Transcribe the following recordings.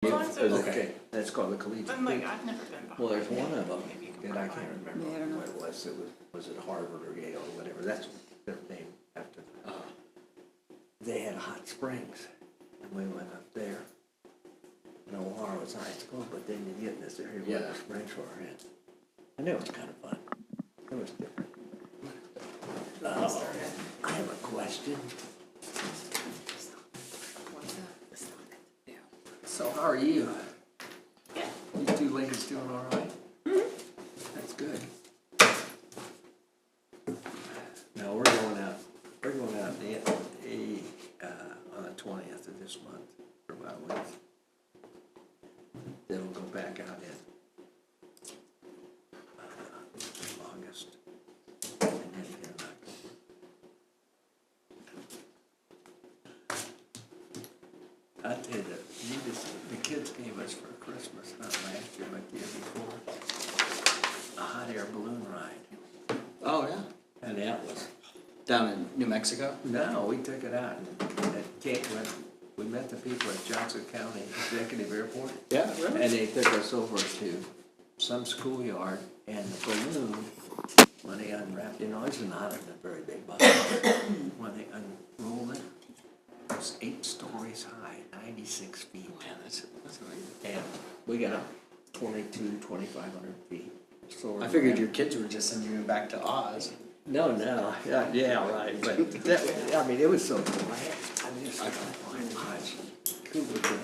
Okay, that's called the collegiate. I'm like, I've never been behind. Well, there's one of them Maybe you can that I park can't behind. remember Yeah, I don't know. what it was. Was it Harvard or Yale or whatever? That's their name after. They had hot springs, and we went up there. And O'Hara was high school, but then you get in this area where the springs were in. And it was kind of fun. It was different. I have a question. So how are you? Yeah. You two ladies doing all right? That's good. No, we're going out on the 20th of this month for about a week. Then we'll go back out in August. And then again in October. I tell you that the kids gave us for Christmas, not last year, but the year before, a hot air balloon ride. Oh, yeah. And that was, Down in New Mexico? no, we took it out we met the people at Johnson County Executive Airport. Yeah, really? And they took us over to some schoolyard, and the balloon, when they unwrapped, it's not in a very big box. When they unrolled it, it was 8 stories high, 96 feet. Man, that's amazing. And we got up 2,500 feet. So I figured your kids were just sending you back to Oz. No, yeah, right, but that, I mean, it was so cool. I mean, it's like, cool with the,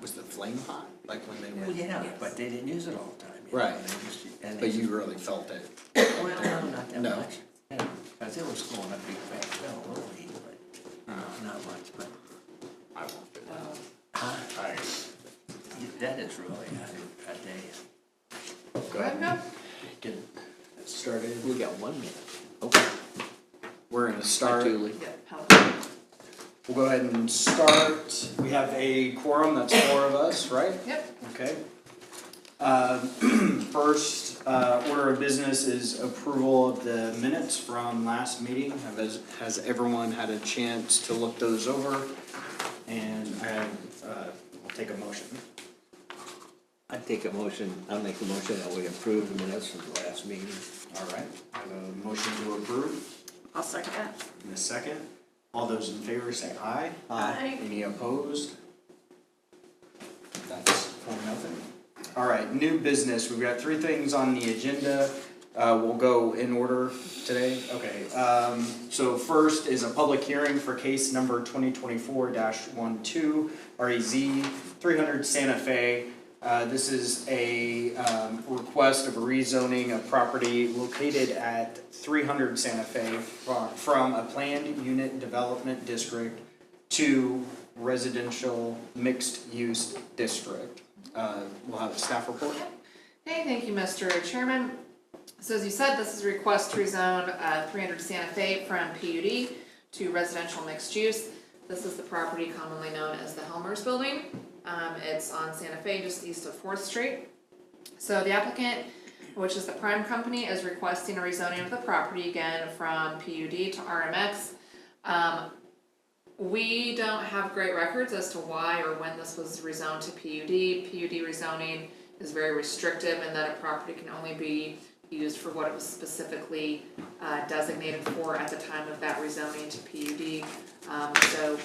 Was the flame hot? Like when they well, were? yeah, but they didn't use it all the time. Right. And But you really felt it. well, no, not that No. much. Because it was going up big fast, fell a little heat, but not much, but. I won't do that. Huh? That is really, I tell you. Go ahead and get started. We got 1 minute. Okay. We're gonna start. Julie. We'll go ahead and start. We have a quorum, that's 4 of us, right? Yep. Okay. First order of business is approval of the minutes from last meeting. Has everyone had a chance to look those over? And I'll take a motion. I'll make a motion that we approve the minutes from the last meeting. All right, I have a motion to approve. I'll second that. In a second. All those in favor say aye. Aye. Any opposed? That's 4-0. All right, new business. We've got 3 things on the agenda. We'll go in order today. Okay. So first is a public hearing for case number 2024-12 REZ 300 Santa Fe. This is a request of a rezoning of property located at 300 Santa Fe from a planned unit development district to residential mixed-use district. We'll have a staff report. Hey, thank you, Mr. Chairman. So as you said, this is a request to rezone 300 Santa Fe from PUD to residential mixed use. This is the property commonly known as the Helmers Building. It's on Santa Fe, just east of 4th Street. So the applicant, which is the prime company, is requesting a rezoning of the property again from PUD to RMX. We don't have great records as to why or when this was rezoned to PUD. PUD rezoning is very restrictive in that a property can only be used for what it was specifically designated for at the time of that rezoning to PUD. So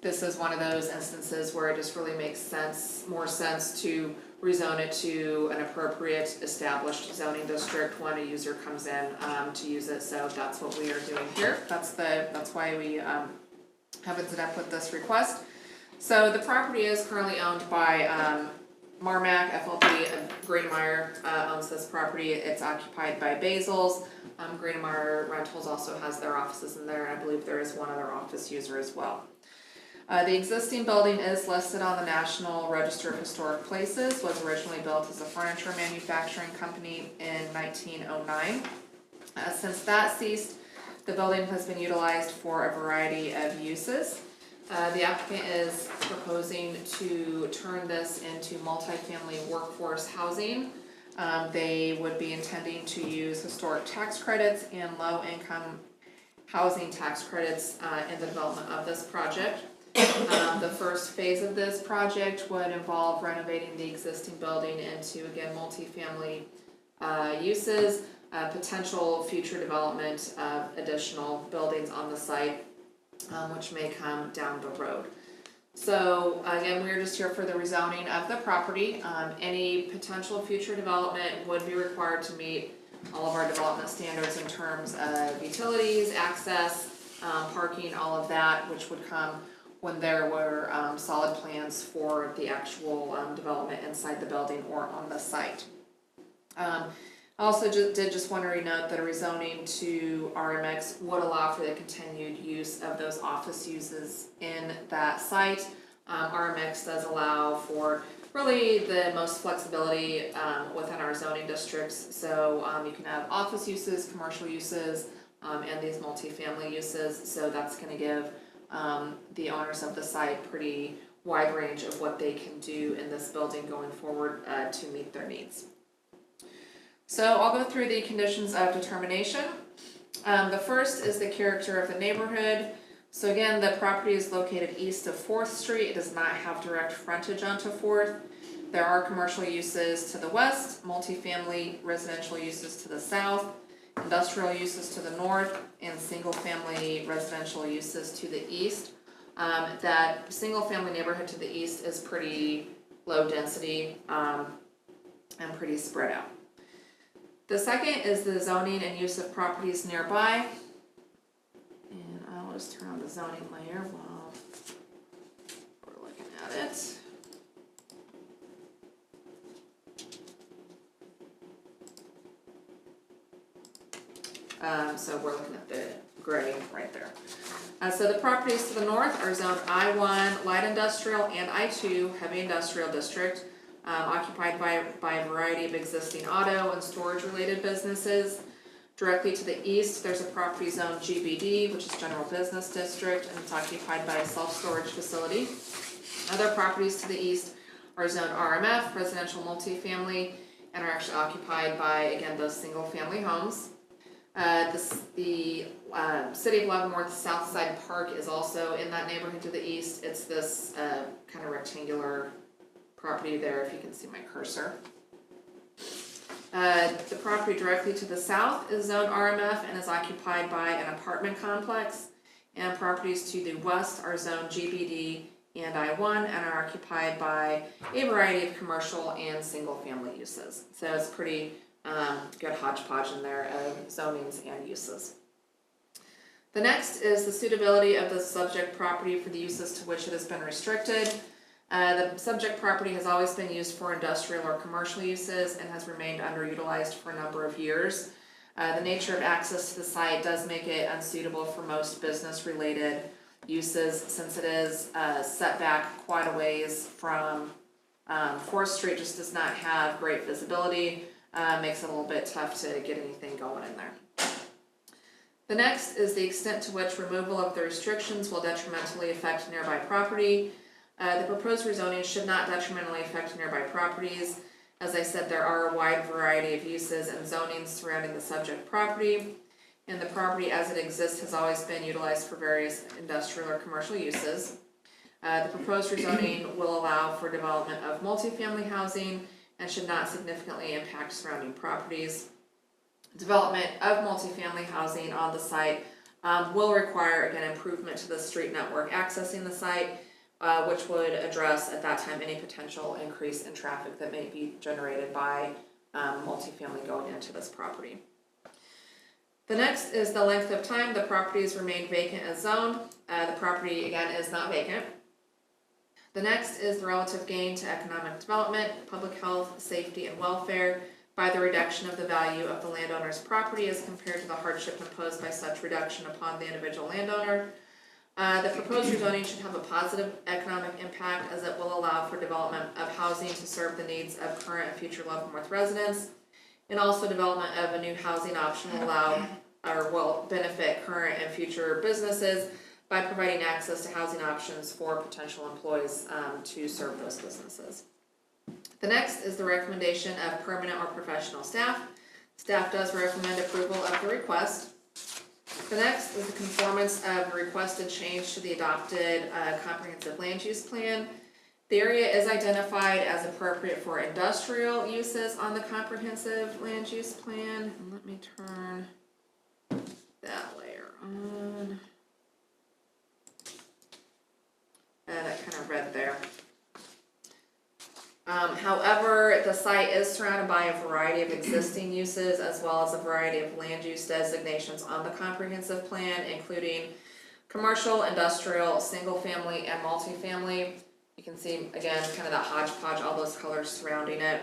this is one of those instances where it just really makes more sense to rezone it to an appropriate established zoning district when a user comes in to use it. So that's what we are doing here. That's why we have ended up with this request. So the property is currently owned by Marmac FLP. Greenmeyer owns this property. It's occupied by Basil's. Greenmeyer Rentals also has their offices in there, and I believe there is one other office user as well. The existing building is listed on the National Register of Historic Places, was originally built as a furniture manufacturing company in 1909. Since that ceased, the building has been utilized for a variety of uses. The applicant is proposing to turn this into multifamily workforce housing. They would be intending to use historic tax credits and low-income housing tax credits in the development of this project. The first phase of this project would involve renovating the existing building into, again, multifamily uses, potential future development of additional buildings on the site, which may come down the road. So again, we're just here for the rezoning of the property. Any potential future development would be required to meet all of our development standards in terms of utilities, access, parking, all of that, which would come when there were solid plans for the actual development inside the building or on the site. I also just want to note that a rezoning to RMX would allow for the continued use of those office uses in that site. RMX does allow for really the most flexibility within our zoning districts. So you can have office uses, commercial uses, and these multifamily uses. So that's going to give the owners of the site pretty wide range of what they can do in this building going forward to meet their needs. So I'll go through the conditions of determination. The first is the character of the neighborhood. So again, the property is located east of 4th Street. It does not have direct frontage onto 4th. There are commercial uses to the west, multifamily residential uses to the south, industrial uses to the north, and single-family residential uses to the east. That single-family neighborhood to the east is pretty low density and pretty spread out. The second is the zoning and use of properties nearby. And I'll just turn on the zoning layer while we're looking at it. So we're looking at the gray right there. So the properties to the north are zoned I-1 light industrial and I-2 heavy industrial district, occupied by a variety of existing auto and storage related businesses. Directly to the east, there's a property zone GBD, which is general business district, and it's occupied by a self-storage facility. Other properties to the east are zoned RMF, residential multifamily, and are actually occupied by, again, those single family homes. The City of Leavenworth South Side Park is also in that neighborhood to the east. It's this kind of rectangular property there, if you can see my cursor. The property directly to the south is zoned RMF and is occupied by an apartment complex. And properties to the west are zoned GBD and I-1 and are occupied by a variety of commercial and single family uses. So it's pretty good hodgepodge in there of zonings and uses. The next is the suitability of the subject property for the uses to which it has been restricted. The subject property has always been used for industrial or commercial uses and has remained underutilized for a number of years. The nature of access to the site does make it unsuitable for most business-related uses since it is set back quite a ways from 4th Street. Just does not have great visibility. Makes it a little bit tough to get anything going in there. The next is the extent to which removal of the restrictions will detrimentally affect nearby property. The proposed rezoning should not detrimentally affect nearby properties. As I said, there are a wide variety of uses and zonings surrounding the subject property, and the property as it exists has always been utilized for various industrial or commercial uses. The proposed rezoning will allow for development of multifamily housing and should not significantly impact surrounding properties. Development of multifamily housing on the site will require, again, improvement to the street network accessing the site, which would address at that time any potential increase in traffic that may be generated by multifamily going into this property. The next is the length of time the properties remain vacant as zoned. The property, again, is not vacant. The next is the relative gain to economic development, public health, safety, and welfare by the reduction of the value of the landowner's property as compared to the hardship imposed by such reduction upon the individual landowner. The proposed rezoning should have a positive economic impact as it will allow for development of housing to serve the needs of current and future Leavenworth residents, and also development of a new housing option will allow or will benefit current and future businesses by providing access to housing options for potential employees to serve those businesses. The next is the recommendation of permanent or professional staff. Staff does recommend approval of the request. The next is the conformance of requested change to the adopted comprehensive land use plan. The area is identified as appropriate for industrial uses on the comprehensive land use plan. And let me turn that layer on. That kind of red there. However, the site is surrounded by a variety of existing uses as well as a variety of land use designations on the comprehensive plan, including commercial, industrial, single family, and multifamily. You can see, again, kind of that hodgepodge, all those colors surrounding it.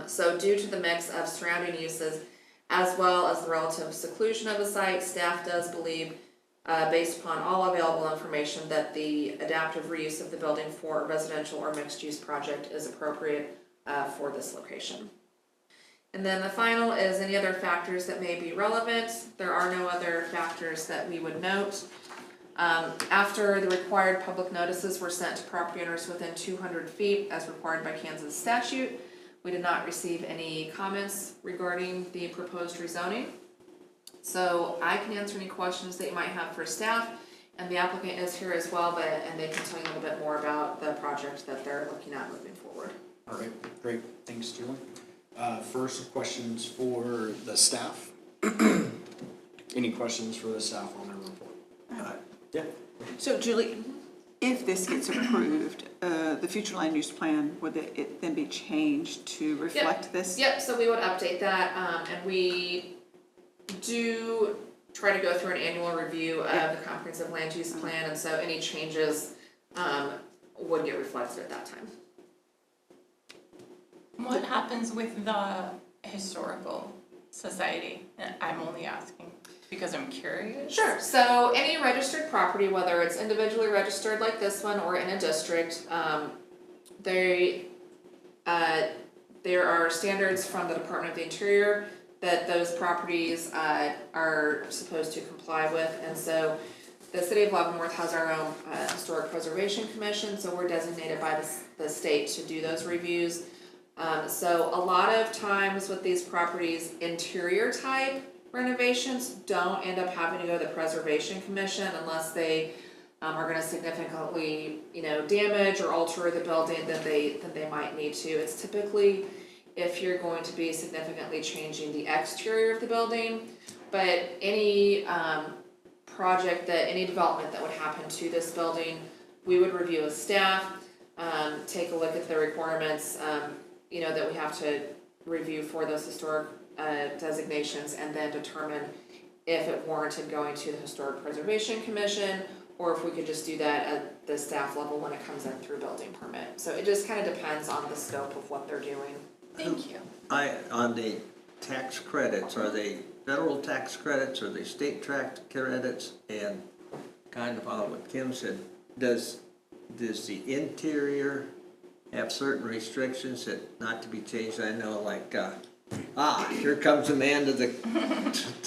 So due to the mix of surrounding uses, as well as the relative seclusion of the site, staff does believe, based upon all available information, that the adaptive reuse of the building for a residential or mixed-use project is appropriate for this location. And then the final is any other factors that may be relevant. There are no other factors that we would note. After the required public notices were sent to property owners within 200 feet as required by Kansas statute, we did not receive any comments regarding the proposed rezoning. So I can answer any questions that you might have for staff, and the applicant is here as well, and they can tell you a little bit more about the project that they're looking at moving forward. All right, great, thanks, Julie. First, questions for the staff? Any questions for the staff on their report? Yeah. So Julie, if this gets approved, the future land use plan, would it then be changed to reflect this? Yep, so we would update that, and we do try to go through an annual review of the comprehensive land use plan, and so any changes would get reflected at that time. What happens with the historical society? I'm only asking because I'm curious. Sure, so any registered property, whether it's individually registered like this one or in a district, there are standards from the Department of the Interior that those properties are supposed to comply with, and so the city of Leavenworth has our own historic preservation commission, so we're designated by the state to do those reviews. So a lot of times with these properties, interior type renovations don't end up having to go to the preservation commission unless they are going to significantly, damage or alter the building, then they might need to. It's typically if you're going to be significantly changing the exterior of the building, but any project any development that would happen to this building, we would review as staff, take a look at the requirements, that we have to review for those historic designations, and then determine if it warranted going to the Historic Preservation Commission, or if we could just do that at the staff level when it comes in through building permit. So it just kind of depends on the scope of what they're doing. Thank you. On the tax credits, are they federal tax credits, or are they state tax credits? And kind of on what Kim said, does the interior have certain restrictions that not to be changed? I know, like, here comes the man to the.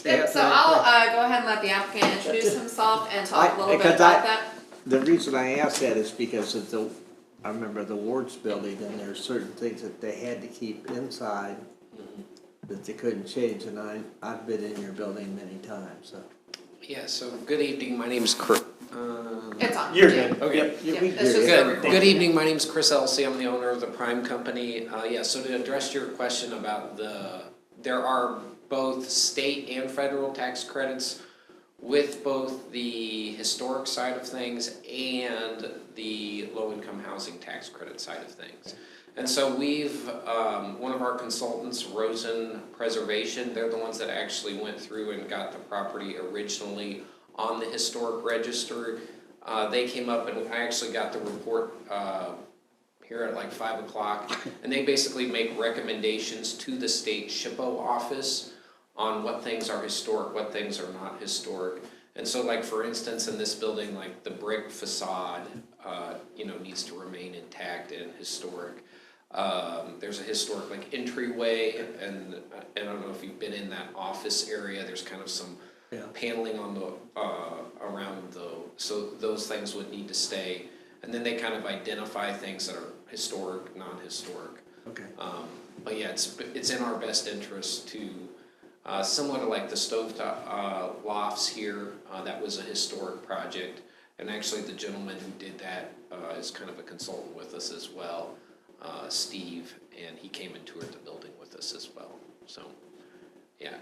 Yep, so I'll go ahead and let the applicant introduce himself and talk a little bit about that. The reason I asked that is because of I remember the Ward's building, and there's certain things that they had to keep inside that they couldn't change, and I've been in your building many times, so. Yeah, so good evening, my name is Chris. It's on. You're good. Okay. It's just a recording. Good evening, my name is Chris Elsey, I'm the owner of the Prime Company. So to address your question about there are both state and federal tax credits with both the historic side of things and the low-income housing tax credit side of things. And so we've, one of our consultants, Rosen Preservation, they're the ones that actually went through and got the property originally on the historic register. They came up, and I actually got the report here at like 5 o'clock, and they basically make recommendations to the state SHPO office on what things are historic, what things are not historic. And so, like, for instance, in this building, like the brick facade, needs to remain intact and historic. There's a historic, like, entryway, and I don't know if you've been in that office area, there's kind of some paneling on the, around so those things would need to stay. And then they kind of identify things that are historic, non-historic. Okay. But yeah, it's in our best interest to Similar to like the stovetop lofts here, that was a historic project. And actually the gentleman who did that is kind of a consultant with us as well, Steve, and he came and toured the building with us as well. So, yeah,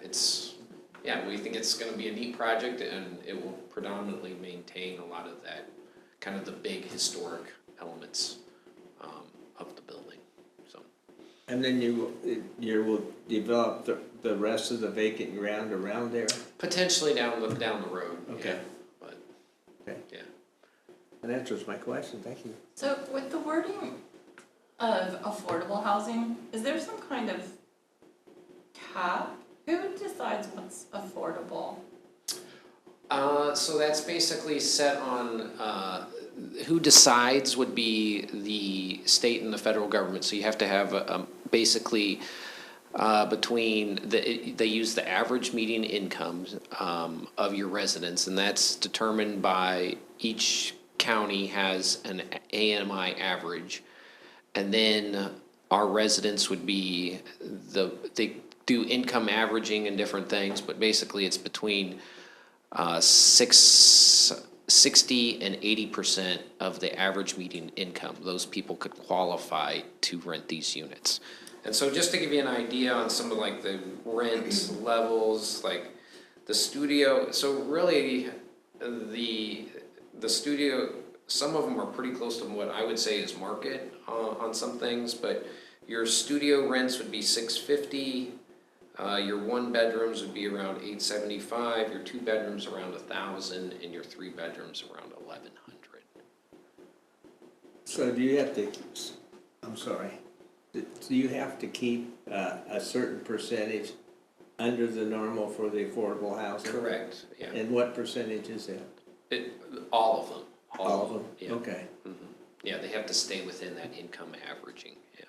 we think it's gonna be a neat project, and it will predominantly maintain a lot of that, kind of the big historic elements of the building, so. And then you will develop the rest of the vacant ground around there? Potentially down the road, Okay. yeah, but, Okay. yeah. That answers my question, thank you. So with the wording of affordable housing, is there some kind of cap? Who decides what's affordable? So that's basically set on, who decides would be the state and the federal government. So you have to have, basically, between, they use the average median incomes, of your residents, and that's determined by each county has an AMI average. And then our residents would be they do income averaging and different things, but basically it's between 60 and 80% of the average median income. Those people could qualify to rent these units. And so just to give you an idea on some of like the rent levels, like the studio, so really the studio, some of them are pretty close to what I would say is market on some things, but your studio rents would be $650. Your 1 bedrooms would be around $875, your 2 bedrooms around $1,000, and your 3 bedrooms around $1,100. So do you have to, I'm sorry, do you have to keep a certain percentage under the normal for the affordable housing? Correct, yeah. And what percentage is that? All of them. All of them? Yeah. Okay. Yeah, they have to stay within that income averaging, yeah.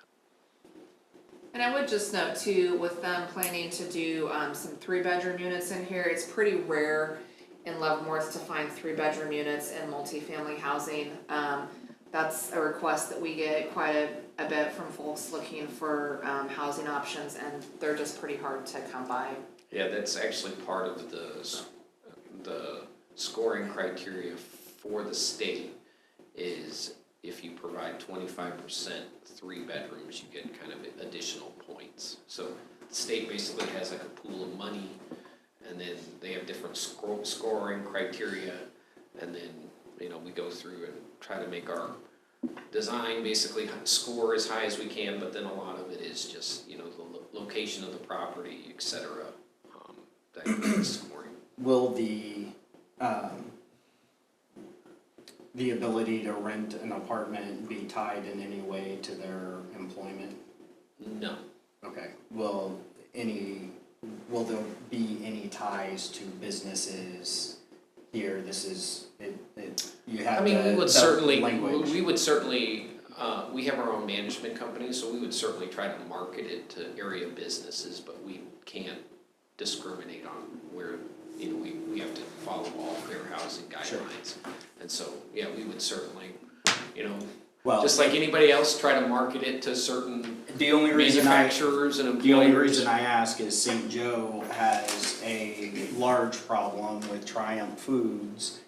And I would just note too, with them planning to do some 3-bedroom units in here, it's pretty rare in Leavenworth to find 3-bedroom units in multifamily housing. That's a request that we get quite a bit from folks looking for housing options, and they're just pretty hard to come by. Yeah, that's actually part of the scoring criteria for the state is if you provide 25% 3 bedrooms, you get kind of additional points. So the state basically has like a pool of money, and then they have different scoring criteria, and then, we go through and try to make our design basically score as high as we can, but then a lot of it is just, the location of the property, et cetera, that scoring. Will the ability to rent an apartment be tied in any way to their employment? No. Okay. Will there be any ties to businesses here? This is you have. We would certainly, language. we have our own management company, so we would certainly try to market it to area businesses, but we can't discriminate on where, we have to follow all fair housing guidelines. Sure. And so, yeah, we would certainly, just like anybody else, try to market it to certain manufacturers and employers. The only reason I ask is St. Joe has a large problem with Triumph Foods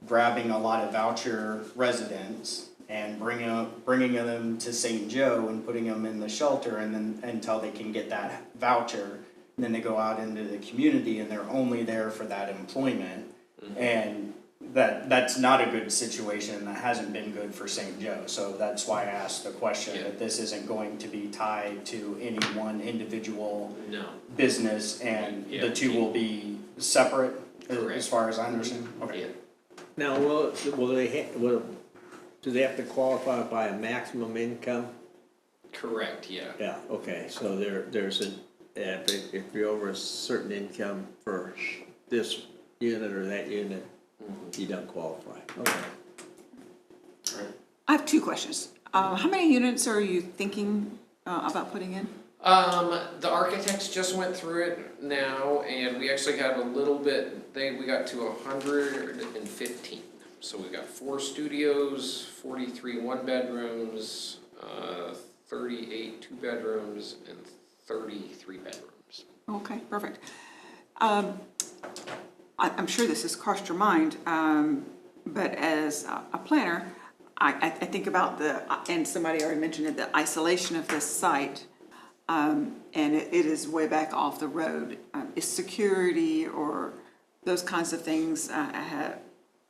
grabbing a lot of voucher residents and bringing them to St. Joe and putting them in the shelter, and then until they can get that voucher, and then they go out into the community and they're only there for that employment. Mm-hmm. And that's not a good situation. That hasn't been good for St. Joe. So that's why I asked the question, that this isn't going to be tied to any one individual business, and the two will be separate. Correct. As far as I understand. Okay. Yeah. Now, do they have to qualify by a maximum income? Correct, yeah. Yeah, okay, so if you're over a certain income for this unit or that unit, you don't qualify. Okay. I have 2 questions. How many units are you thinking about putting in? The architects just went through it now, and we actually have a little bit, we got to 115. So we got 4 studios, 43 1-bedrooms, 38 2-bedrooms, and 33 bedrooms. Okay, perfect. I'm sure this has crossed your mind, but as a planner, I think about and somebody already mentioned it, the isolation of this site, and it is way back off the road. Is security or those kinds of things,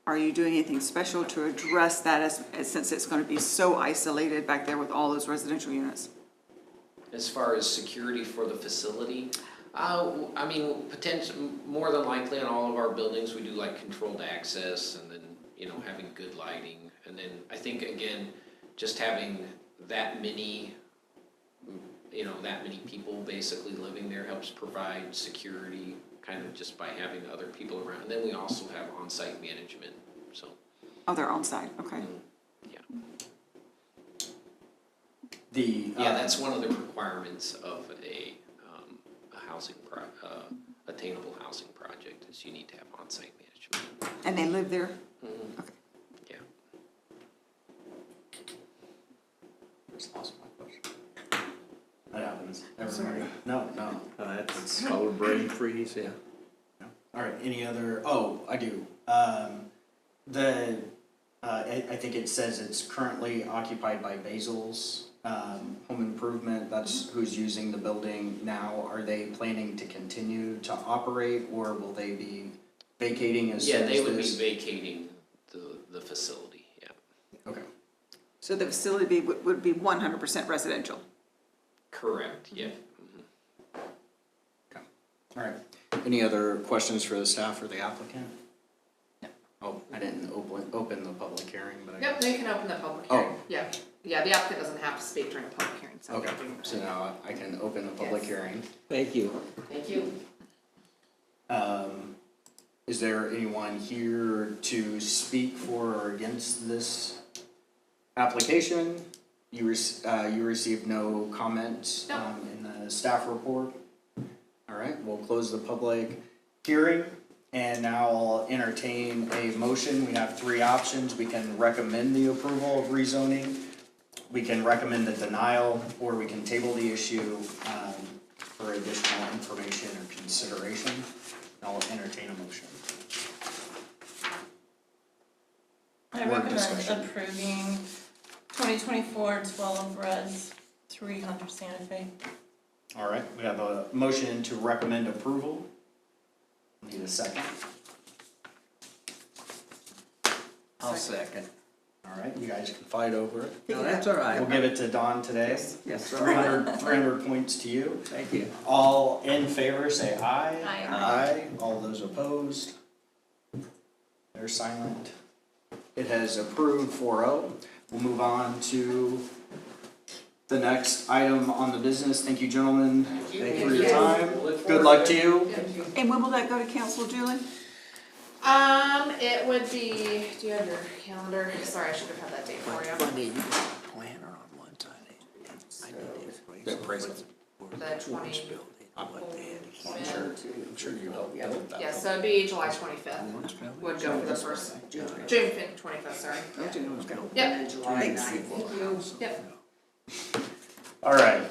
are you doing anything special to address that since it's going to be so isolated back there with all those residential units? As far as security for the facility, I mean, more than likely in all of our buildings, we do like controlled access and then, having good lighting. And then I think, again, just having that many people basically living there helps provide security kind of just by having other people around. And then we also have on-site management, so. Oh, they're on site, okay. Yeah, that's one of the requirements of a attainable housing project, is you need to have on-site management. And they live there? Mhm. Okay. Yeah. Just lost my question. That happens. Everybody. No. That's called a brain freeze, yeah. All right, any other, I do. I think it says it's currently occupied by Basil's Home Improvement. That's who's using the building now. Are they planning to continue to operate, or will they be vacating as soon Yeah, as they would be this? vacating the facility, yeah. Okay, So the facility would be 100% residential? Correct, yeah. all right. Any other questions for the staff or the applicant? No. Oh, I didn't open the public hearing, but I. Yep, they can open the public hearing. Yeah, the applicant doesn't have to speak during the public hearing, so. Okay, so now I can open the public Yes. hearing. Thank you. Thank you. Is there anyone here to speak for or against this application? You received no comment No. in the staff report? All right, we'll close the public hearing, and now I'll entertain a motion. We have three options. We can recommend the approval of rezoning, we can recommend the denial, or we can table the issue for additional information or consideration. I'll entertain a motion. I Or recommend discussion. approving 2024-12 Res 300 Santa Fe. All right, we have a motion to recommend approval. Need a second. I'll second. All right, you guys can fight over it. No, that's all right. We'll give it to Don today. Yes, all right. 300 points to you. Thank you. All in favor, say aye. Aye. Aye. All those opposed? They're silent. It has approved 4-0. We'll move on to the next item on the business. Thank you, gentlemen, for your time. Good luck to you. And when will that go to council, Julie? It would be, do you have your calendar? Sorry, I should have had that date for you. Funny, you got a planner on one side. I need The appraisal. The 20. What they had. I'm sure you helped build that. Yeah, so it'd be July 25th, would go for the first, June 25th, sorry. Yep. Yep. All right,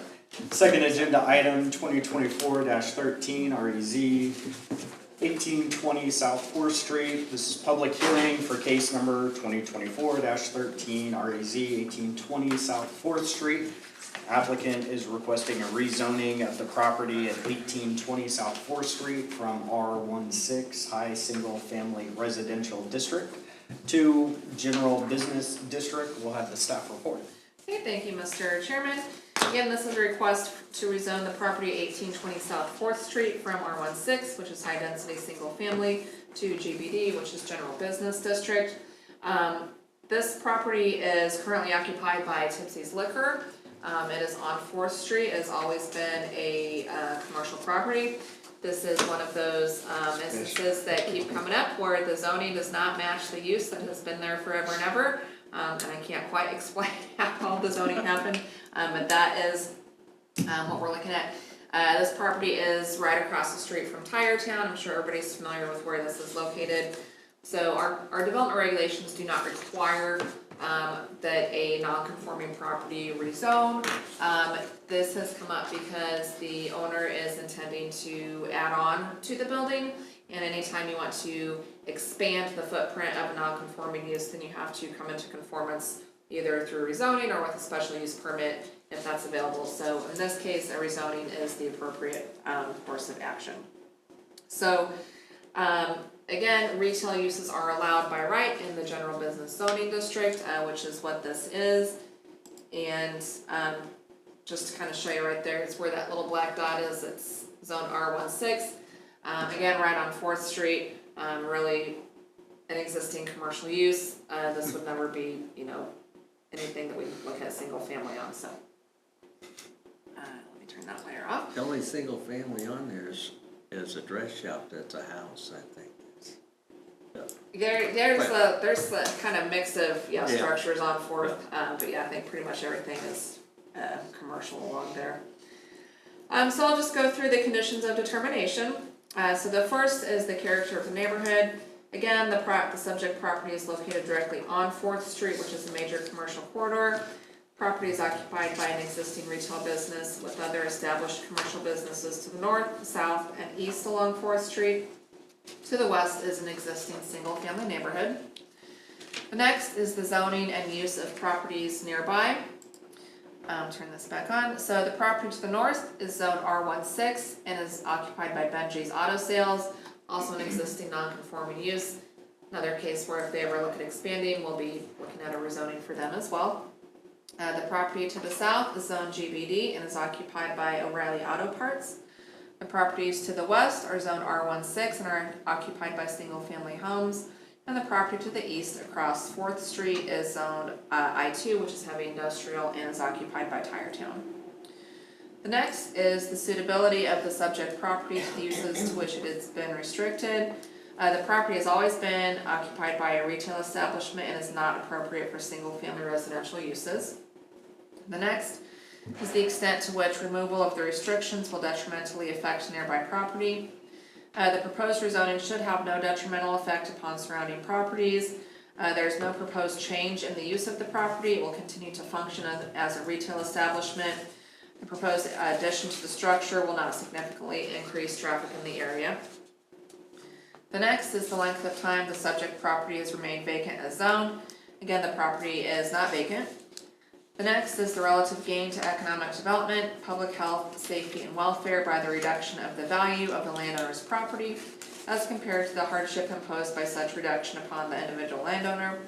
second agenda item, 2024-13, REZ 1820 South 4th Street. This is public hearing for case number 2024-13, REZ 1820 South 4th Street. Applicant is requesting a rezoning of the property at 1820 South 4th Street from R16 High Single Family Residential District to General Business District. We'll have the staff report. Okay, thank you, Mr. Chairman. Again, this is a request to rezone the property 1820 South 4th Street from R16, which is high density single family, to GBD, which is General Business District. This property is currently occupied by Tipsy's Liquor. It is on 4th Street. It has always been a commercial property. This is one of those instances that keep coming up where the zoning does not match the use that has been there forever and ever. And I can't quite explain how all the zoning happened, but that is what we're looking at. This property is right across the street from Tire Town. I'm sure everybody's familiar with where this is located. So our development regulations do not require that a non-conforming property rezone. This has come up because the owner is intending to add on to the building, and anytime you want to expand the footprint of a non-conforming use, then you have to come into conformance either through rezoning or with a special use permit if that's available. So in this case, a rezoning is the appropriate course of action. So again, retail uses are allowed by right in the general business zoning district, which is what this is. And just to kind of show you right there, it's where that little black dot is, it's zone R16. Again, right on 4th Street, really an existing commercial use. This would never be, you know, anything that we look at single family on, so. Let me turn that layer off. The only single family on there is a dress shop that's a house, I think. There's a kind of mix of, Yeah. structures on 4th, but yeah, I think pretty much everything is, commercial along there. So I'll just go through the conditions of determination. So the first is the character of the neighborhood. Again, the subject property is located directly on 4th Street, which is a major commercial corridor. Property is occupied by an existing retail business with other established commercial businesses to the north, south, and east along 4th Street. To the west is an existing single-family neighborhood. The next is the zoning and use of properties nearby. Turn this back on. So the property to the north is zone R16 and is occupied by Benji's Auto Sales, also an existing non-conforming use. Another case where if they ever look at expanding, we'll be looking at a rezoning for them as well. The property to the south is zone GBD and is occupied by O'Reilly Auto Parts. The properties to the west are zone R16 and are occupied by single-family homes. And the property to the east across 4th Street is zoned I2, which is heavy industrial and is occupied by Tire Town. The next is the suitability of the subject property to the uses to which it has been restricted. The property has always been occupied by a retail establishment and is not appropriate for single-family residential uses. The next is the extent to which removal of the restrictions will detrimentally affect nearby property. The proposed rezoning should have no detrimental effect upon surrounding properties. There is no proposed change in the use of the property. It will continue to function as a retail establishment. The proposed addition to the structure will not significantly increase traffic in the area. The next is the length of time the subject property has remained vacant as zoned. Again, the property is not vacant. The next is the relative gain to economic development, public health, safety, and welfare by the reduction of the value of the landowner's property as compared to the hardship imposed by such reduction upon the individual landowner.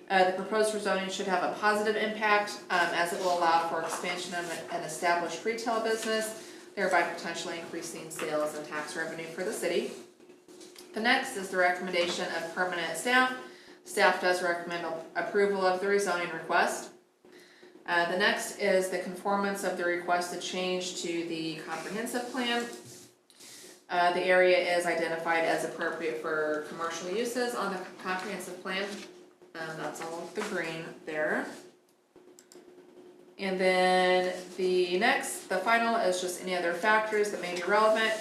The proposed rezoning should have a positive impact as it will allow for expansion of an established retail business, thereby potentially increasing sales and tax revenue for the city. The next is the recommendation of permanent staff. Staff does recommend approval of the rezoning request. The next is the conformance of the requested change to the comprehensive plan. The area is identified as appropriate for commercial uses on the comprehensive plan. That's all of the green there. And then the final is just any other factors that may be relevant.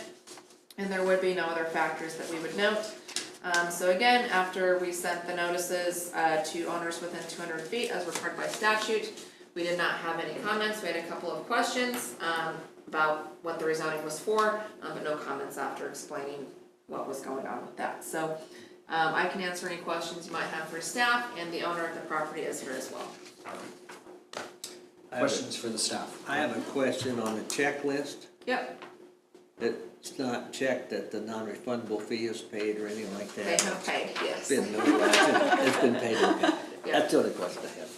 And there would be no other factors that we would note. So again, after we sent the notices to owners within 200 feet as required by statute, we did not have any comments. We had a couple of questions about what the rezoning was for, but no comments after explaining what was going on with that. So I can answer any questions you might have for staff, and the owner of the property is here as well. Questions for the staff? I have a question on the checklist. Yep, It's not checked that the non-refundable fee is paid or anything like that. they have paid, yes. Been notarized. It's been paid. Okay. Yeah. That's the only question I have.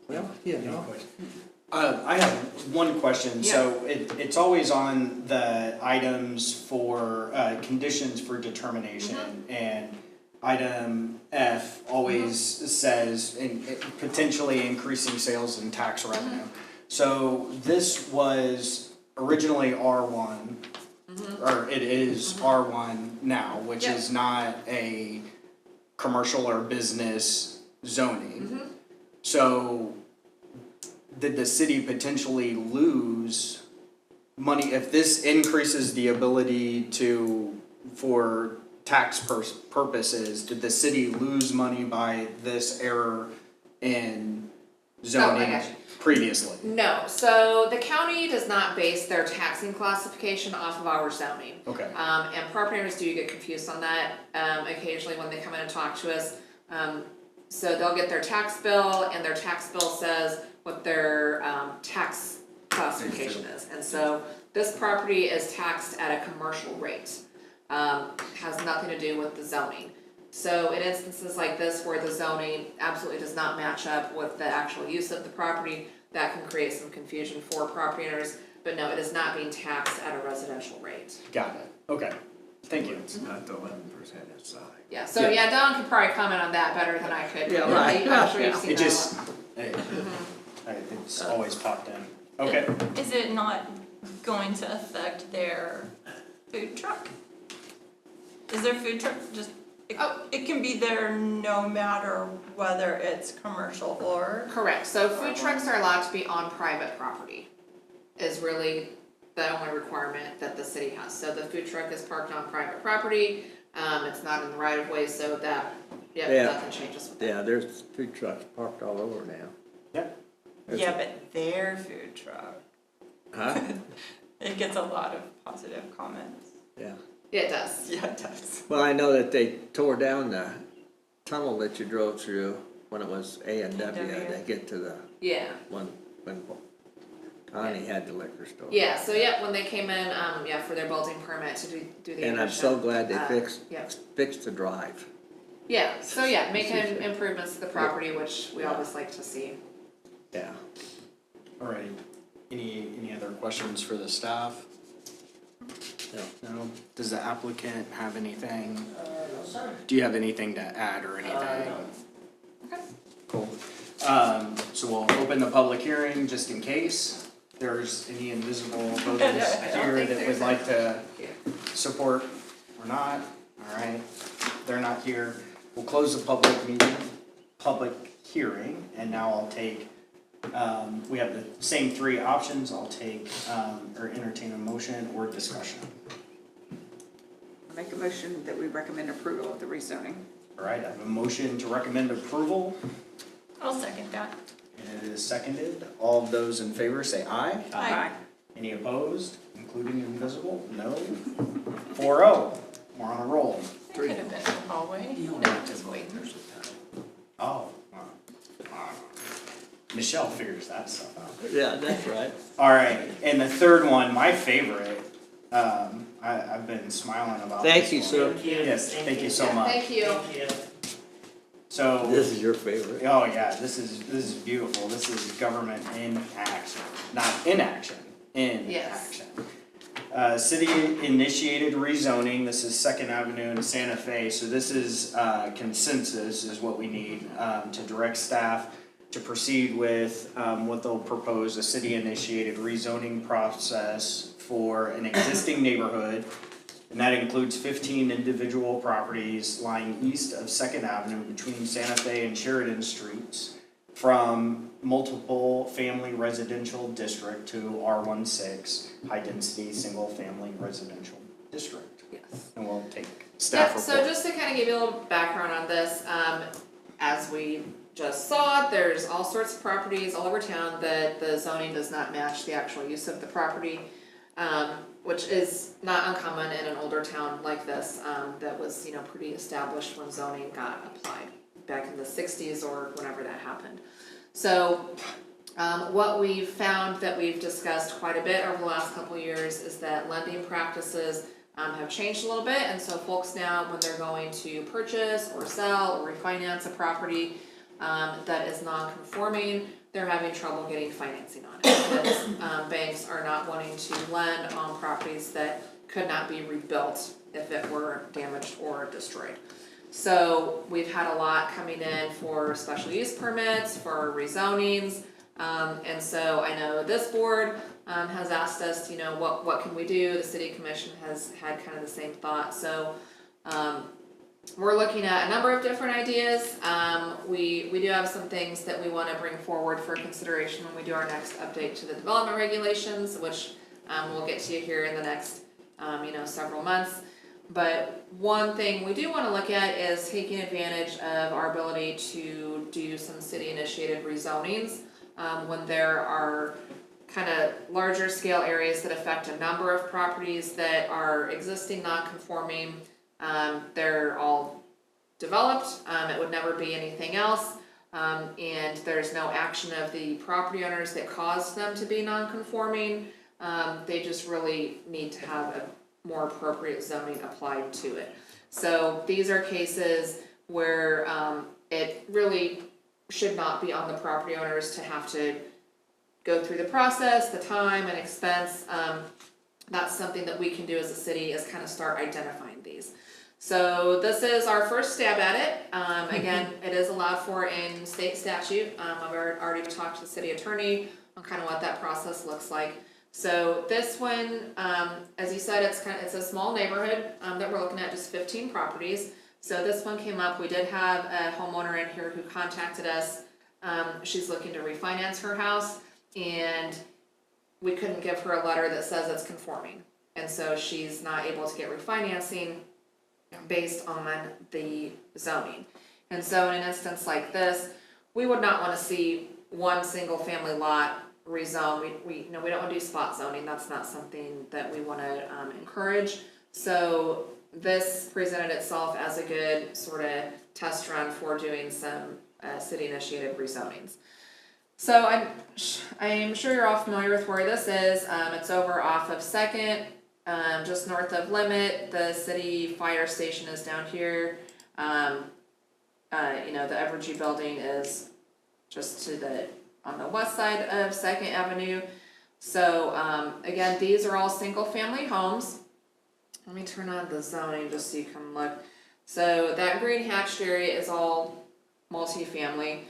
Well, you know. I have one question. Yeah. So it's always on the items for conditions for determination, and item F always says potentially increasing sales and tax revenue. So this was originally R1, or it is R1 now, which Yep. is not a commercial or business zoning. So did the city potentially lose money if this increases the ability for purposes, did the city lose money by this error in zoning got you. previously? No, so the county does not base their taxing classification off of our zoning. Okay, And property owners do get confused on that, occasionally when they come in and talk to us. So they'll get their tax bill and their tax bill says what their, tax classification is. And so this property is taxed at a commercial rate, has nothing to do with the zoning. So in instances like this where the zoning absolutely does not match up with the actual use of the property, that can create some confusion for property owners. But no, it is not being taxed at a residential rate. got it, okay, thank you. It's not the 11% inside. Yeah, so yeah, Don could probably comment on that better than I could. Yeah, right. I'm sure you've seen It that a just, lot. it's always popped in, okay. Is it not going to affect their food truck? Is their food truck just, it can be there no matter whether it's commercial or? Correct, so food trucks are allowed to be on private property, is really the only requirement that the city has. So the food truck is parked on private property, it's not in the right of way, so that, Yeah. nothing changes with that. Yeah, there's food trucks parked all over now. Yep. Yeah, but their food truck, Huh? it gets a lot of positive comments. Yeah. Yeah, it does. Yeah, it does. Well, I know that they tore down the tunnel that you drove through when it was A&W to get to the Yeah, one, when Connie had the liquor store. yeah, so yeah, when they came in, for their building permit to do the addition. And I'm so glad they yeah. fixed the drive. Yeah, so yeah, making improvements to the property, which we always like to see. Yeah. Alright, any other questions for the staff? No? Does the applicant have anything? Do you have anything to add or anything? Okay. Cool. So we'll open the public hearing just in case there's any invisible voters I don't here think that would there's like to Yeah. support or not. Alright, they're not here. We'll close the public hearing, and now I'll take, we have the same three options. I'll take, or entertain a motion or discussion. I make a motion that we recommend approval of the rezoning. Alright, I have a motion to recommend approval, I'll second that. and it is seconded. All of those in favor say aye. Aye. Any opposed, including invisible? No? 4-0, we're on a roll. It could have been in the hallway. No, just wait. Oh, Michelle figures that stuff out. Yeah, that's right. Alright, and the third one, my favorite, I've been smiling about this Thank you, one. sir. Yes, thank you so much. Thank you. So, This is your favorite. oh yeah, this is beautiful. This is government in action, not inaction, in Yes. action. City initiated rezoning, this is Second Avenue in Santa Fe, so this is, consensus is what we need, to direct staff to proceed with, what they'll propose, a city initiated rezoning process for an existing neighborhood. And that includes 15 individual properties lying east of Second Avenue between Santa Fe and Sheridan Streets from multiple family residential district to R16, high density, single family residential district. Yes. And we'll take staff Yep, report. so just to kind of give you a little background on this, as we just saw, there's all sorts of properties all over town that the zoning does not match the actual use of the property, which is not uncommon in an older town like this, that was, pretty established when zoning got applied back in the 60s or whenever that happened. So, what we've found that we've discussed quite a bit over the last couple of years is that lending practices have changed a little bit, and so folks now, when they're going to purchase or sell or refinance a property that is non-conforming, they're having trouble getting financing on it, because banks are not wanting to lend on properties that could not be rebuilt if it were damaged or destroyed. So we've had a lot coming in for special use permits, for rezonings, and so I know this board has asked us, what can we do? The city commission has had kind of the same thought, so we're looking at a number of different ideas. We do have some things that we want to bring forward for consideration when we do our next update to the development regulations, which we'll get to you here in the next several months. But one thing we do wanna look at is taking advantage of our ability to do some city-initiated rezonings, when there are kind of larger scale areas that affect a number of properties that are existing non-conforming. They're all developed, it would never be anything else. And there's no action of the property owners that caused them to be non-conforming. They just really need to have a more appropriate zoning applied to it. So these are cases where it really should not be on the property owners to have to go through the process, the time and expense. That's something that we can do as a city, is kind of start identifying these. So this is our first stab at it. Again, it is allowed for in state statute. I've already talked to the city attorney on kind of what that process looks like. So this one, as you said, it's a small neighborhood that we're looking at, just 15 properties. So this one came up. We did have a homeowner in here who contacted us. She's looking to refinance her house, and we couldn't give her a letter that says it's conforming. And so she's not able to get refinancing based on the zoning. And so in an instance like this, we would not want to see one single family lot rezone. We don't want to do spot zoning. That's not something that we want to encourage. So this presented itself as a good sort of test run for doing some city initiated rezonings. So I'm sure you're all familiar with where this is. It's over off of 2nd, just north of Limit. The city fire station is down here. The Evergy building is just on the west side of 2nd Avenue. So again, these are all single family homes. Let me turn on the zoning just so you can look. So that green hatched area is all multifamily.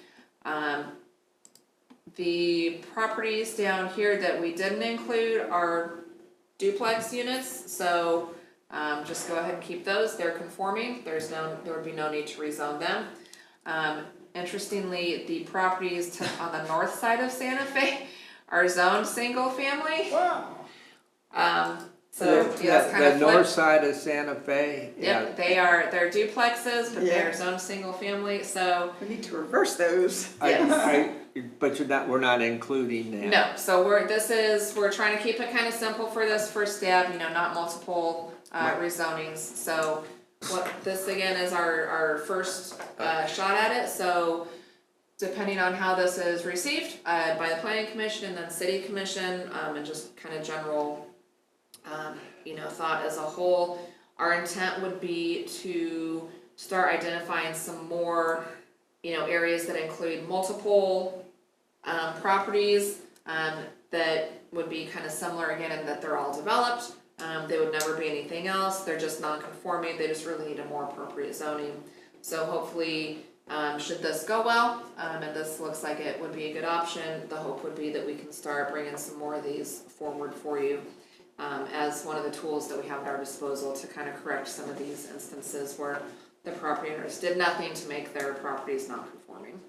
The properties down here that we didn't include are duplex units, so just go ahead and keep those. They're conforming. There would be no need to rezone them. Interestingly, the properties on the north side of Santa Fe are zoned single family. Wow. So yeah, it's kind of the north side of Santa Fe. Yep, they're duplexes, but they're zoned single family. So We need to reverse those. But we're not including that. no, so we're trying to keep it kind of simple for this first step, not multiple rezonings. So what this again is our first shot at it. So depending on how this is received by the planning commission and then city commission, and just kind of general thought as a whole, our intent would be to start identifying some more areas that include multiple properties that would be kind of similar again in that they're all developed. They would never be anything else. They're just non-conforming. They just really need a more appropriate zoning. So hopefully, should this go well, and this looks like it would be a good option, the hope would be that we can start bringing some more of these forward for you as one of the tools that we have at our disposal to kind of correct some of these instances where the property owners did nothing to make their properties non-conforming.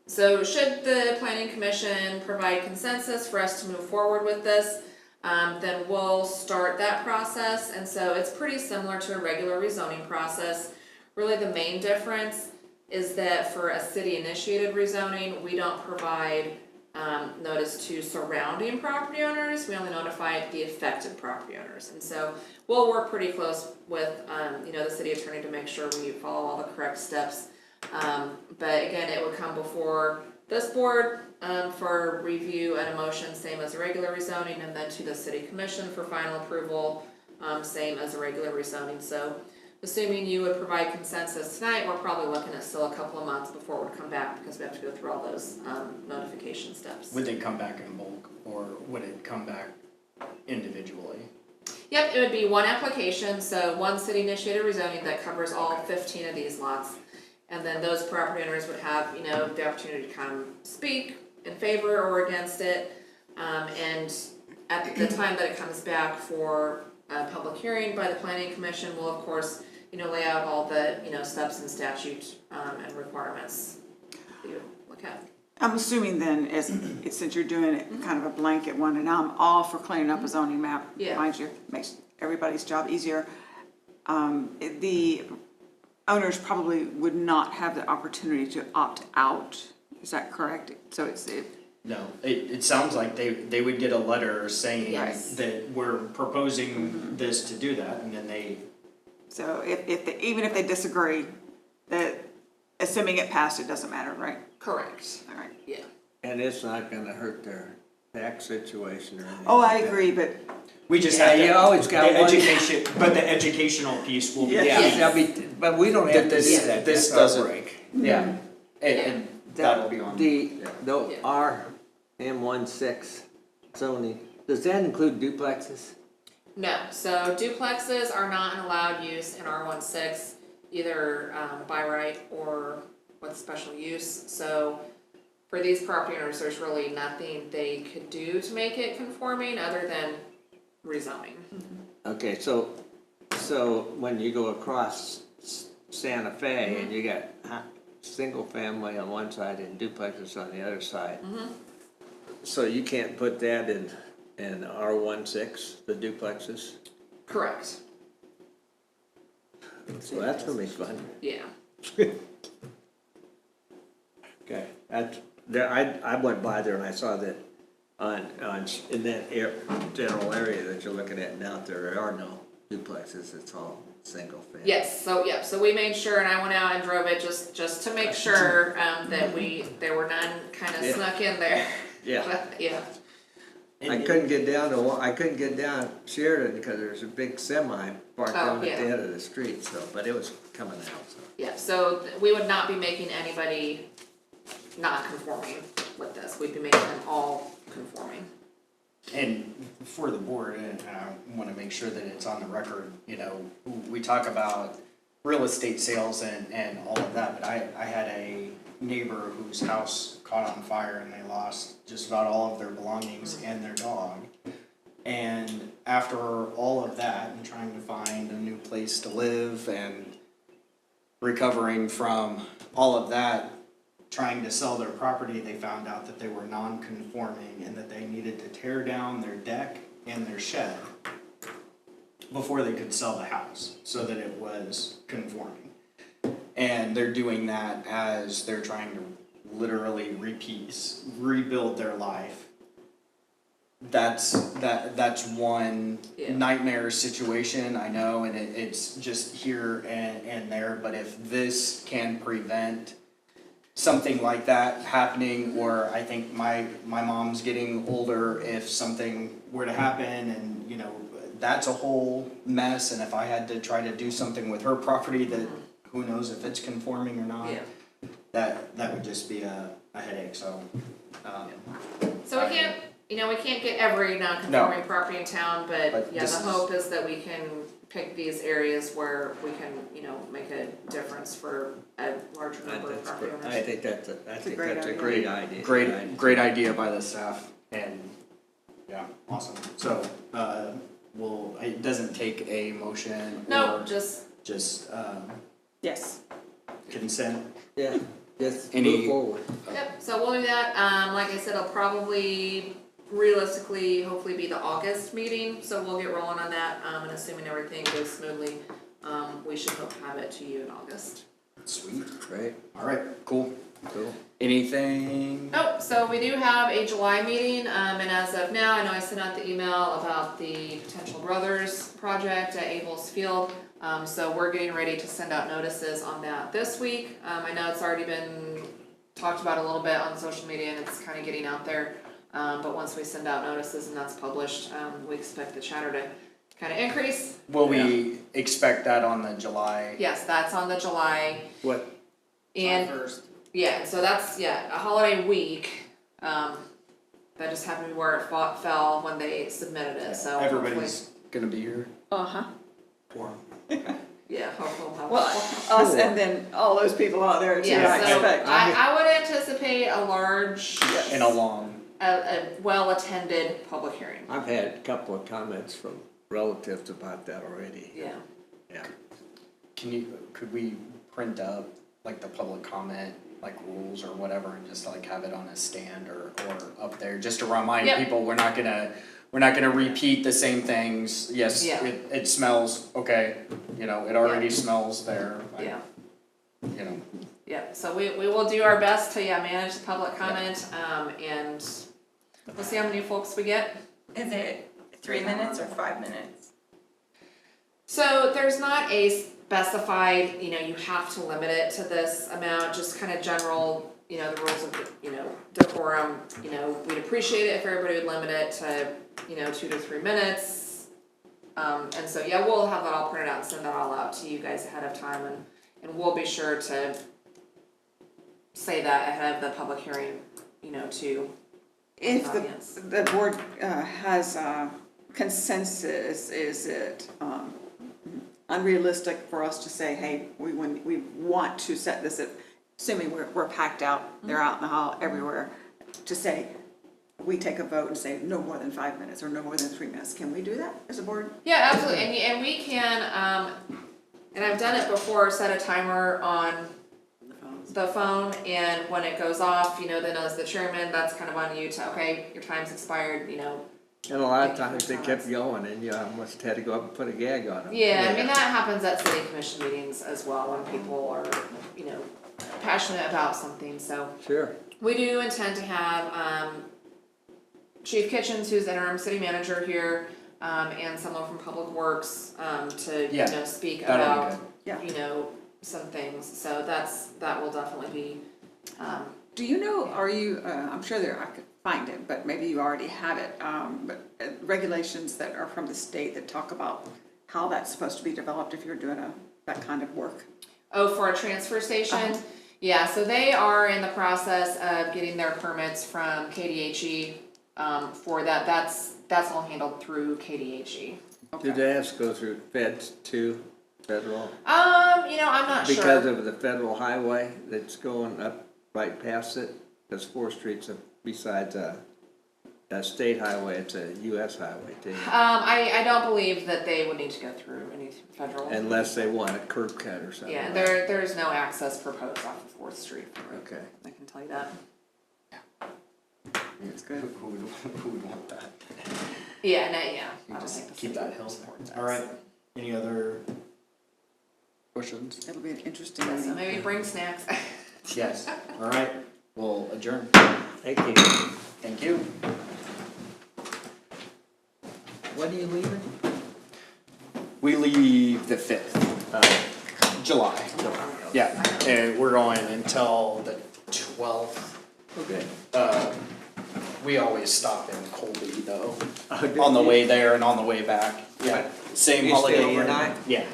So should the planning commission provide consensus for us to move forward with this, then we'll start that process. And so it's pretty similar to a regular rezoning process. Really the main difference is that for a city initiated rezoning, we don't provide notice to surrounding property owners. We only notify the affected property owners. And so we'll work pretty close with the city attorney to make sure we follow all the correct steps. But again, it would come before this board for review and a motion, same as a regular rezoning, and then to the city commission for final approval, same as a regular rezoning. So assuming you would provide consensus tonight, we're probably looking at still a couple of months before it would come back because we have to go through all those notification steps. Would they come back in bulk, or would it come back individually? Yep, it would be one application, so one city initiated rezoning that covers all 15 of these lots. And then those property owners would have, the opportunity to come speak in favor or against it. And at the time that it comes back for a public hearing by the planning commission, we'll of course, lay out all the, steps and statute and requirements that you look at. I'm assuming then, since you're doing it kind of a blanket one, and I'm all for cleaning up a zoning map, Yeah. mind you, everybody's job easier. The owners probably would not have the opportunity to opt out, is that correct? So No, it sounds like they would get a letter saying Yes. that we're proposing this to do that, and then so even if they disagree, that, assuming it passed, it doesn't matter, right? Correct, All right. yeah. And it's not gonna hurt their tax situation or anything. Oh, I like that. agree, but we just Yeah, have to. you always got the one. education, but the educational piece will be. Yeah, Yes. that'll be, but we don't have to This- do that, this that's our doesn't- break. Yeah, and that'll be on. The Yeah. R M16 zoning, does that include duplexes? No, so duplexes are not an allowed use in R16, either by right or with special use. So for these property owners, there's really nothing they could do to make it conforming other than rezoning. Okay, so when you go across Santa Fe and you got single family on one side and duplexes on the other side. So you can't put that in R16, the duplexes? Correct, So that's gonna be fun. yeah. Okay. I went by there and I saw that in that general area that you're looking at now, there are no duplexes, it's all single family. Yes, so we made sure, and I went out and drove it just to make sure, that there were none kind of Yeah. snuck in there. Yeah. But, yeah, I couldn't get down Sheridan because there's a big semi parked Oh, down at yeah. the end of the street, so, but it was coming out, so. yeah, so we would not be making anybody not conforming with this, we'd be making them all conforming. And for the board, and I wanna make sure that it's on the record, you know, we talk about real estate sales and all of that, but I had a neighbor whose house caught on fire and they lost just about all of their belongings and their dog. And after all of that and trying to find a new place to live and recovering from all of that, trying to sell their property, they found out that they were non-conforming and that they needed to tear down their deck and their shed before they could sell the house, so that it was conforming. And they're doing that as they're trying to literally rebuild their life. That's one Yeah. nightmare situation, I know, and it's just here and there, but if this can prevent something like that happening, or I think my mom's getting older, if something were to happen and, you know, that's a whole mess, and if I had to try to do something with her property that, who knows if it's conforming or not, Yeah. that would just be a headache, so, So we can't, we can't get every non-conforming property in town, but But yeah, this the is- hope is that we can pick these areas where we can, make a difference for a larger number of property owners. I think that's a great a idea. great idea. great idea by the staff, and, yeah, awesome, so, well, it doesn't take a motion No, or just, Yes. consent. Yeah, just Any- move forward. yep, so we'll do that, like I said, it'll probably realistically, hopefully be the August meeting, so we'll get rolling on that, and assuming everything goes smoothly, we should hope to have it to you in August. Sweet, Right, alright, cool. cool. Anything? Nope, so we do have a July meeting, and as of now, I know I sent out the email about the Potential Brothers project at Abel's Field. So we're getting ready to send out notices on that this week. I know it's already been talked about a little bit on social media and it's kinda getting out there. But once we send out notices and that's published, we expect the chatter to kinda increase. Will we expect that on the July? Yes, that's on the July, What, and yeah, so that's, a holiday week, that just happened to be where it fell when they submitted it, so. Everybody's gonna be here? Uh-huh. Yeah, hopefully we'll have. Well, us and then all those people out there too, I Yeah, so expect. I would anticipate a large, And a long, a well-attended public hearing. I've had a couple of comments from relatives about that already. Yeah. Yeah. could we print up like the public comment, like rules or whatever, and just like have it on a stand or up there, just to remind Yep. people, we're not gonna we're not gonna repeat the same things, yes, Yeah. it smells, okay, you know, it already smells there, Yeah. you know. Yep, so we will do our best to, manage the public comment, and we'll see how many folks we get. Is it 3 minutes or 5 minutes? So there's not a specified, you have to limit it to this amount, just kind of general, the rules of, decorum, we'd appreciate it if everybody would limit it to, 2 to 3 minutes. And so, we'll have that all printed out and send that all out to you guys ahead of time, and we'll be sure to say that ahead of the public hearing, to If the audience. the board has consensus, is it unrealistic for us to say, hey, we want to set this at, assuming we're packed out, they're out in the hall everywhere, to say, we take a vote and say no more than 5 minutes or no more than 3 minutes. Can we do that as a board? Yeah, absolutely, and we can, and I've done it before, set a timer on the phone, and when it goes off, then as the chairman, that's kind of on you to, okay, your time's expired, And a lot of times they kept going and you almost had to go up and put a gag on them. Yeah, I mean, that happens at city commission meetings as well, when people are, passionate about something, so. Sure. We do intend to have, Chief Kitchens, who's interim city manager here, and someone from Public Works, to, speak that'll be about, Yeah. some things, so that will definitely be, Do you know, are you, I'm sure I could find it, but maybe you already have it, but regulations that are from the state that talk about how that's supposed to be developed if you're doing that kind of work? oh, for a transfer station? Yeah, so they are in the process of getting their permits from KDHE, for that, that's all handled through KDHE. Did they have to go through feds too, federal? I'm not sure. Because of the federal highway that's going up right past it, because 4th Street's besides a state highway, it's a US highway too. I don't believe that they would need to go through any federal. Unless they want a curb cut or something. Yeah, there's no access proposed off of 4th Street. Okay. I can tell you that. That's good. Who would want that? Yeah, no, yeah. I don't Just think the keep city that would hill. support that, Alright, so. any other questions? It'll be an interesting Yeah, so meeting. maybe bring snacks. Yes, alright, we'll adjourn. Thank you. Thank you. When are you leaving? We leave the 5th, July. Yeah, and we're going until the 12th. Okay. We always stop in Colby though, Oh, on the way there and on the way back. Yeah, same You holiday. stay overnight? Yeah.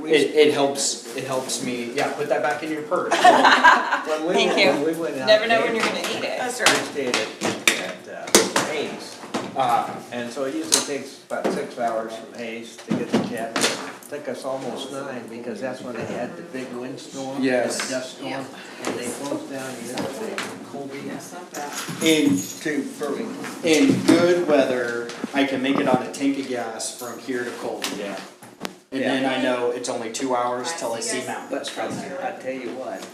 It helps me, yeah, put that back in your purse. Thank you. When we went out. Never know when you're gonna need it. That's We right. stayed at Hayes, and so it usually takes about 6 hours from Hayes to get to Chapel. Took us almost 9 because that's when they had the big windstorm. Yes. And the dust storm, and they closed down the interstate from Colby In, to Irving. in good weather, I can make it on a tank of gas from here to Colby. Yeah. And then I know it's only 2 hours till I see mountains But from there. I tell you what,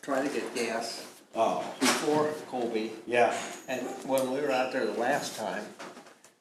try to get gas Oh, before Colby, yeah, and when we were out there the last time,